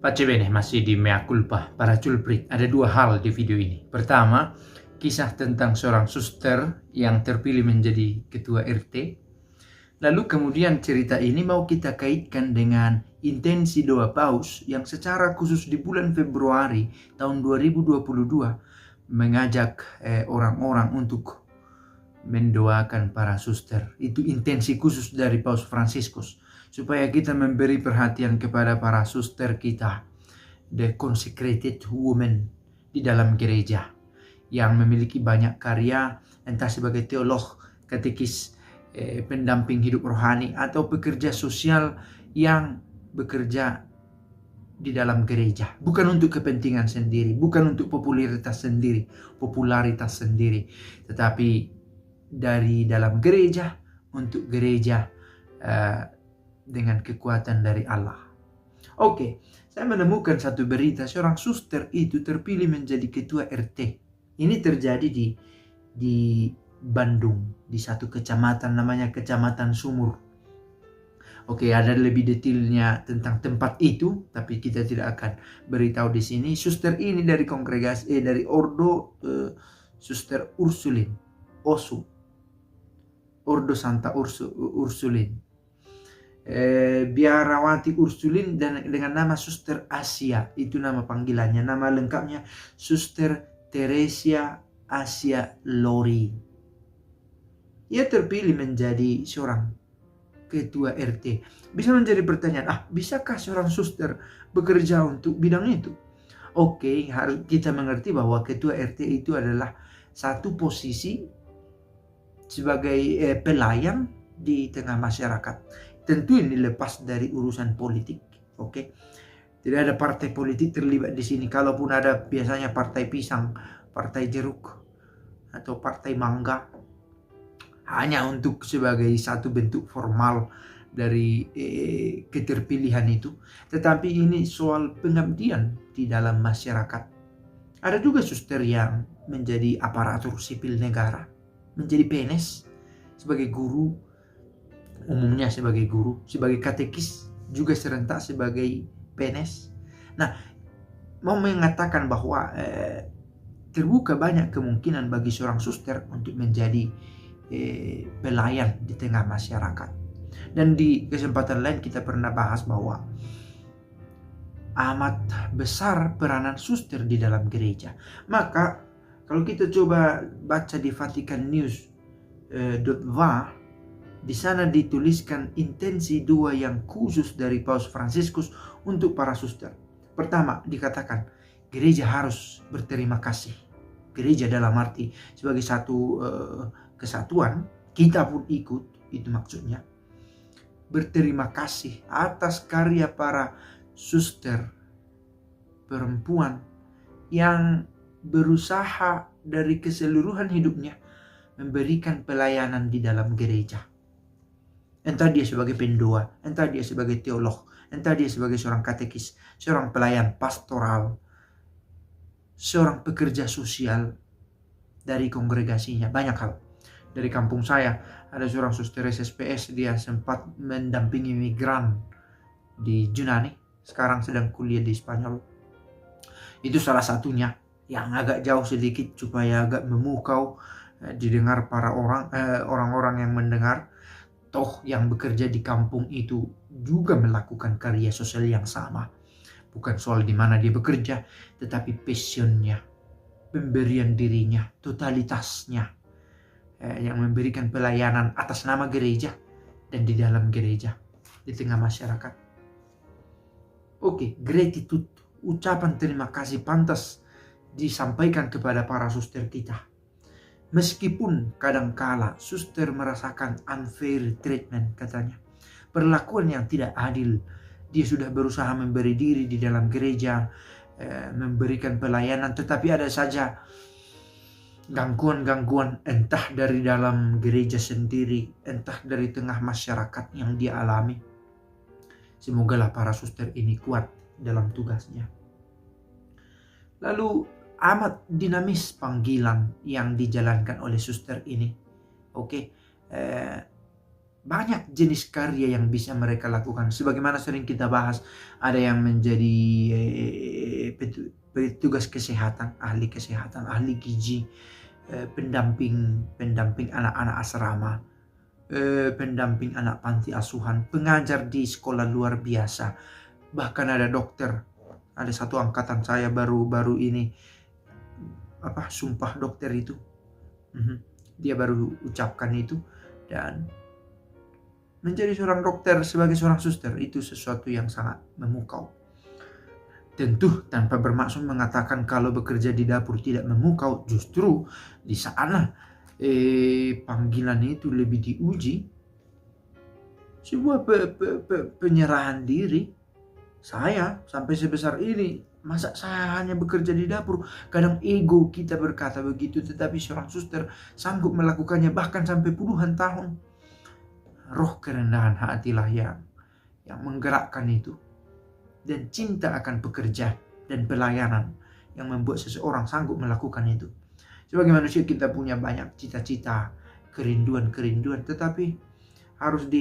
Pace bene, masih di mea culpa para culprit. Ada dua hal di video ini. Pertama, kisah tentang seorang suster yang terpilih menjadi ketua RT. Lalu kemudian cerita ini mau kita kaitkan dengan intensi doa Paus yang secara khusus di bulan Februari tahun 2022 mengajak orang-orang untuk mendoakan para suster. Itu intensi khusus dari Paus Fransiskus, supaya kita memberi perhatian kepada para suster kita, the consecrated women di dalam gereja, yang memiliki banyak karya, entah sebagai teolog, katekis, pendamping hidup rohani, atau pekerja sosial yang bekerja di dalam gereja. Bukan untuk kepentingan sendiri, bukan untuk popularitas sendiri, tetapi dari dalam gereja, untuk gereja, dengan kekuatan dari Allah. Oke, saya menemukan satu berita, seorang suster itu terpilih menjadi ketua RT. Ini terjadi di Bandung, di satu kecamatan namanya Kecamatan Sumur. Oke, ada lebih detailnya tentang tempat itu, tapi kita tidak akan beritahu di sini. Suster ini dari kongregasi, dari Ordo Suster Ursulin, OSU, Ordo Santa Ursulin. Biarawati Ursulin, dan dengan nama Suster Asia, itu nama panggilannya. Nama lengkapnya Suster Teresia Asia Lori. Ia terpilih menjadi seorang ketua RT. Bisa menjadi pertanyaan, bisakah seorang suster bekerja untuk bidang itu? Oke, harus kita mengerti bahwa ketua RT itu adalah satu posisi sebagai pelayan di tengah masyarakat. Tentu ini lepas dari urusan politik, oke? Tidak ada partai politik terlibat di sini. Kalaupun ada, biasanya partai pisang, partai jeruk, atau partai mangga. Hanya untuk sebagai satu bentuk formal dari keterpilihan itu. Tetapi ini soal pengabdian di dalam masyarakat. Ada juga suster yang menjadi aparatur sipil negara, menjadi PNS, sebagai guru, umumnya sebagai guru, sebagai katekis, juga serentak sebagai PNS. Nah, mau mengatakan bahwa terbuka banyak kemungkinan bagi seorang suster untuk menjadi pelayan di tengah masyarakat. Dan di kesempatan lain kita pernah bahas bahwa amat besar peranan suster di dalam gereja. Maka kalau kita coba baca di Vatican News .va, di sana dituliskan intensi doa yang khusus dari Paus Fransiskus untuk para suster. Pertama, dikatakan gereja harus berterima kasih. Gereja dalam arti sebagai satu kesatuan, kita pun ikut, itu maksudnya. Berterima kasih atas karya para suster perempuan yang berusaha dari keseluruhan hidupnya memberikan pelayanan di dalam gereja. Entah dia sebagai pendoa, entah dia sebagai teolog, entah dia sebagai seorang katekis, seorang pelayan pastoral, seorang pekerja sosial dari kongregasinya. Banyak hal. Dari kampung saya ada seorang suster SSPS, dia sempat mendampingi migran di Yunani, sekarang sedang kuliah di Spanyol. Itu salah satunya yang agak jauh sedikit supaya agak memukau didengar para orang-orang yang mendengar. Toh yang bekerja di kampung itu juga melakukan karya sosial yang sama. Bukan soal di mana dia bekerja, tetapi passionnya, pemberian dirinya, totalitasnya, yang memberikan pelayanan atas nama gereja dan di dalam gereja, di tengah masyarakat. Oke, gratitude, ucapan terima kasih pantas disampaikan kepada para suster kita. Meskipun kadangkala suster merasakan unfair treatment, katanya, perlakuan yang tidak adil. Dia sudah berusaha memberi diri di dalam gereja, memberikan pelayanan, tetapi ada saja gangguan-gangguan, entah dari dalam gereja sendiri, entah dari tengah masyarakat yang dia alami. Semogalah para suster ini kuat dalam tugasnya. Lalu amat dinamis panggilan yang dijalankan oleh suster ini. Oke, banyak jenis karya yang bisa mereka lakukan. Sebagaimana sering kita bahas, ada yang menjadi petugas kesehatan, ahli gizi, pendamping anak-anak asrama, pendamping anak panti asuhan, pengajar di sekolah luar biasa, bahkan ada dokter. Ada satu angkatan saya baru ini sumpah dokter itu, dia baru ucapkan itu, dan menjadi seorang dokter sebagai seorang suster itu sesuatu yang sangat memukau. Tentu tanpa bermaksud mengatakan kalau bekerja di dapur tidak memukau, justru di sana panggilan itu lebih diuji. Sebuah penyerahan diri. Saya sampai sebesar ini, masa saya hanya bekerja di dapur? Kadang ego kita berkata begitu, tetapi seorang suster sanggup melakukannya bahkan sampai puluhan tahun. Roh kerendahan hatilah yang menggerakkan itu, dan cinta akan pekerja dan pelayanan yang membuat seseorang sanggup melakukan itu. Sebagai manusia kita punya banyak cita-cita, kerinduan, tetapi harus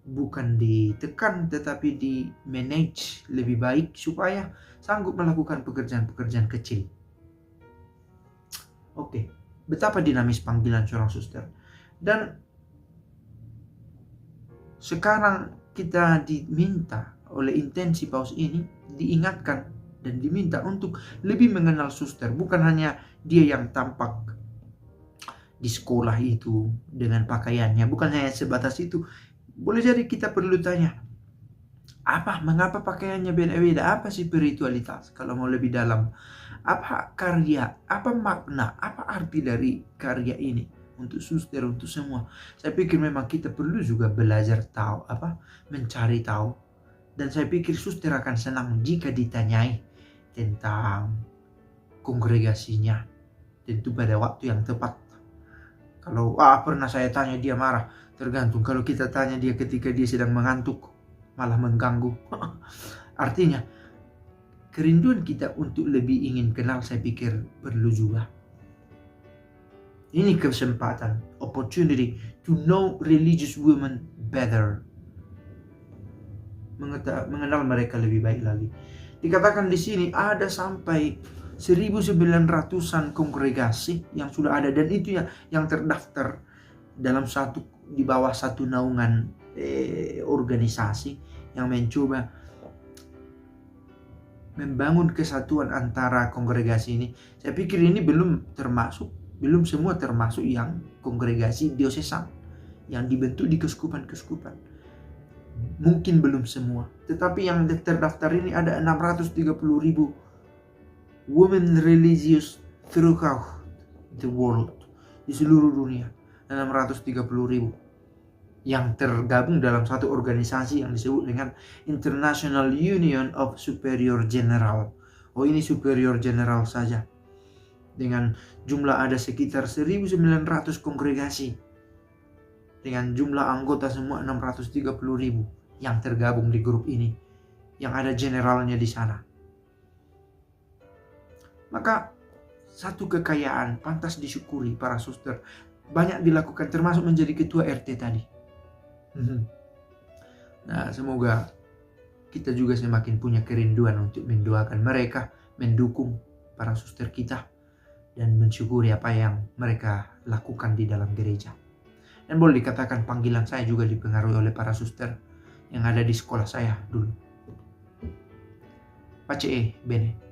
bukan ditekan, tetapi di manage lebih baik supaya sanggup melakukan pekerjaan-pekerjaan kecil. Oke, betapa dinamis panggilan seorang suster. Dan sekarang kita diminta oleh intensi paus ini, diingatkan dan diminta untuk lebih mengenal suster. Bukan hanya dia yang tampak di sekolah itu dengan pakaiannya, bukan hanya sebatas itu. Boleh jadi kita perlu tanya, mengapa pakaiannya beda-beda? Apa spiritualitas? Kalau mau lebih dalam, apa karya, apa makna, apa arti dari karya ini untuk suster, untuk semua? Saya pikir memang kita perlu juga belajar tahu, mencari tahu. Dan saya pikir suster akan senang jika ditanyai tentang kongregasinya, tentu pada waktu yang tepat. Kalau pernah saya tanya dia marah, tergantung. Kalau kita tanya dia ketika dia sedang mengantuk, malah mengganggu. Artinya kerinduan kita untuk lebih ingin kenal, saya pikir perlu juga. Ini kesempatan, opportunity to know religious women better, mengenal mereka lebih baik lagi. Dikatakan di sini ada sampai 1900-an kongregasi yang sudah ada, dan itu yang terdaftar dalam di bawah satu naungan organisasi yang mencoba membangun kesatuan antara kongregasi ini. Saya pikir ini belum semua termasuk yang kongregasi diosesan yang dibentuk di keuskupan-keuskupan. Mungkin belum semua, tetapi yang terdaftar ini ada 630.000 women religious throughout the world, di seluruh dunia. 630.000 yang tergabung dalam satu organisasi yang disebut dengan International Union of Superior General. Ini Superior General saja, dengan jumlah ada sekitar 1900 kongregasi, dengan jumlah anggota semua 630.000 yang tergabung di grup ini, yang ada generalnya di sana. Maka satu kekayaan pantas disyukuri para suster, banyak dilakukan, termasuk menjadi ketua RT tadi. Nah, semoga kita juga semakin punya kerinduan untuk mendoakan mereka, mendukung para suster kita, dan mensyukuri apa yang mereka lakukan di dalam gereja. Dan boleh dikatakan panggilan saya juga dipengaruhi oleh para suster yang ada di sekolah saya dulu. Pace bene.